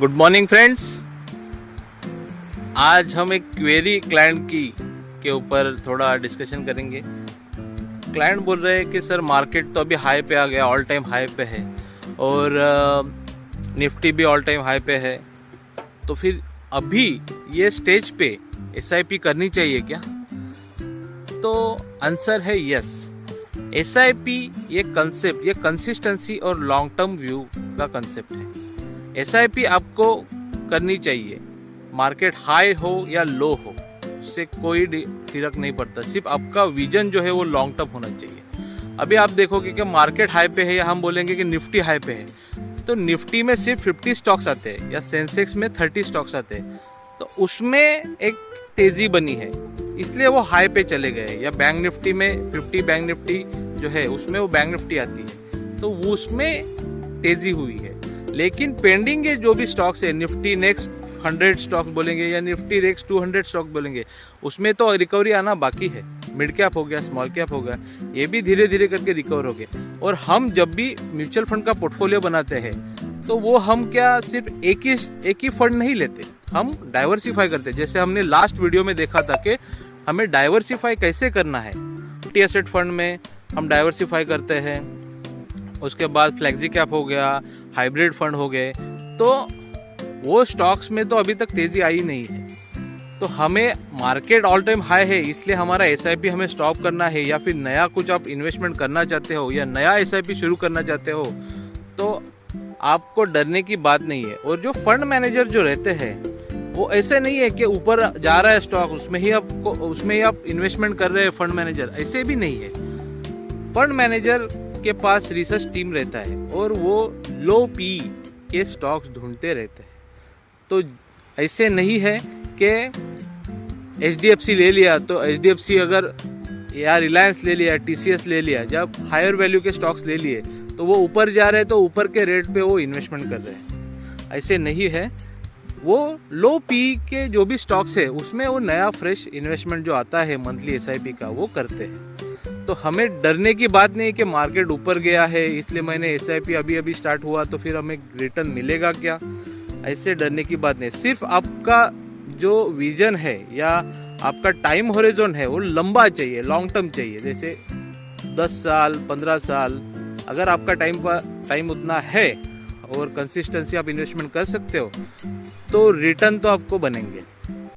Good morning friends. आज हम एक क्वेरी क्लाइंट के ऊपर थोड़ा डिस्कशन करेंगे। क्लाइंट बोल रहे हैं कि सर मार्केट तो अभी हाई पे आ गया, ऑल टाइम हाई पे है और निफ्टी भी ऑल टाइम हाई पे है, तो फिर अभी ये स्टेज पे एसआईपी करनी चाहिए क्या? तो आंसर है यस। एसआईपी ये कंसेप्ट, ये कंसिस्टेंसी और लॉन्ग टर्म व्यू का कंसेप्ट है। एसआईपी आपको करनी चाहिए, मार्केट हाई हो या लो हो, उससे कोई फर्क नहीं पड़ता। सिर्फ आपका विजन जो है वो लॉन्ग टर्म होना चाहिए। अभी आप देखोगे कि मार्केट हाई पे है या हम बोलेंगे कि निफ्टी हाई पे है, तो निफ्टी में सिर्फ 50 स्टॉक्स आते हैं या सेंसेक्स में 30 स्टॉक्स आते हैं, तो उसमें एक तेजी बनी है इसलिए वो हाई पे चले गए। या बैंक निफ्टी में 50 बैंक निफ्टी जो है उसमें वो बैंक निफ्टी आती है तो वो उसमें तेजी हुई है। लेकिन पेंडिंग के जो भी स्टॉक्स है, निफ्टी नेक्स्ट 100 स्टॉक्स बोलेंगे या निफ्टी नेक्स्ट 200 स्टॉक बोलेंगे, उसमें तो रिकवरी आना बाकी है। मिड कैप हो गया, स्मॉल कैप हो गया, ये भी धीरे धीरे करके रिकवर हो गए। और हम जब भी म्यूचुअल फंड का पोर्टफोलियो बनाते हैं तो वो हम क्या सिर्फ एक ही फंड नहीं लेते, हम डाइवर्सिफाई करते हैं। जैसे हमने लास्ट वीडियो में देखा था कि हमें डाइवर्सिफाई कैसे करना है। मल्टी एसेट फंड में हम डाइवर्सिफाई करते हैं, उसके बाद फ्लेक्सी कैप हो गया, हाइब्रिड फंड हो गए, तो वो स्टॉक्स में तो अभी तक तेजी आई नहीं है। तो हमें मार्केट ऑल टाइम हाई है इसलिए हमारा एसआईपी हमें स्टॉप करना है, या फिर नया कुछ आप इन्वेस्टमेंट करना चाहते हो या नया एसआईपी शुरू करना चाहते हो, तो आपको डरने की बात नहीं है। और जो फंड मैनेजर जो रहते हैं वो ऐसे नहीं है कि ऊपर जा रहा है स्टॉक उसमें ही आप इन्वेस्टमेंट कर रहे हैं। फंड मैनेजर ऐसे भी नहीं है। फंड मैनेजर के पास रिसर्च टीम रहता है और वो लो पी के स्टॉक्स ढूंढते रहते हैं। तो ऐसे नहीं है कि एचडीएफसी ले लिया तो एचडीएफसी अगर या रिलायंस ले लिया, टीसीएस ले लिया, जब हायर वैल्यू के स्टॉक्स ले लिए तो वो ऊपर जा रहे हैं तो ऊपर के रेट पे वो इन्वेस्टमेंट कर रहे हैं, ऐसे नहीं है। वो लो पी के जो भी स्टॉक्स है उसमें वो नया फ्रेश इन्वेस्टमेंट जो आता है मंथली एसआईपी का वो करते हैं। तो हमें डरने की बात नहीं कि मार्केट ऊपर गया है इसलिए मैंने एसआईपी अभी स्टार्ट हुआ तो फिर हमें रिटर्न मिलेगा क्या, ऐसे डरने की बात नहीं। सिर्फ आपका जो विजन है या आपका टाइम होरिजन है वो लंबा चाहिए, लॉन्ग टर्म चाहिए। जैसे 10 साल 15 साल अगर आपका टाइम उतना है और कंसिस्टेंसी आप इन्वेस्टमेंट कर सकते हो तो रिटर्न तो आपको बनेंगे।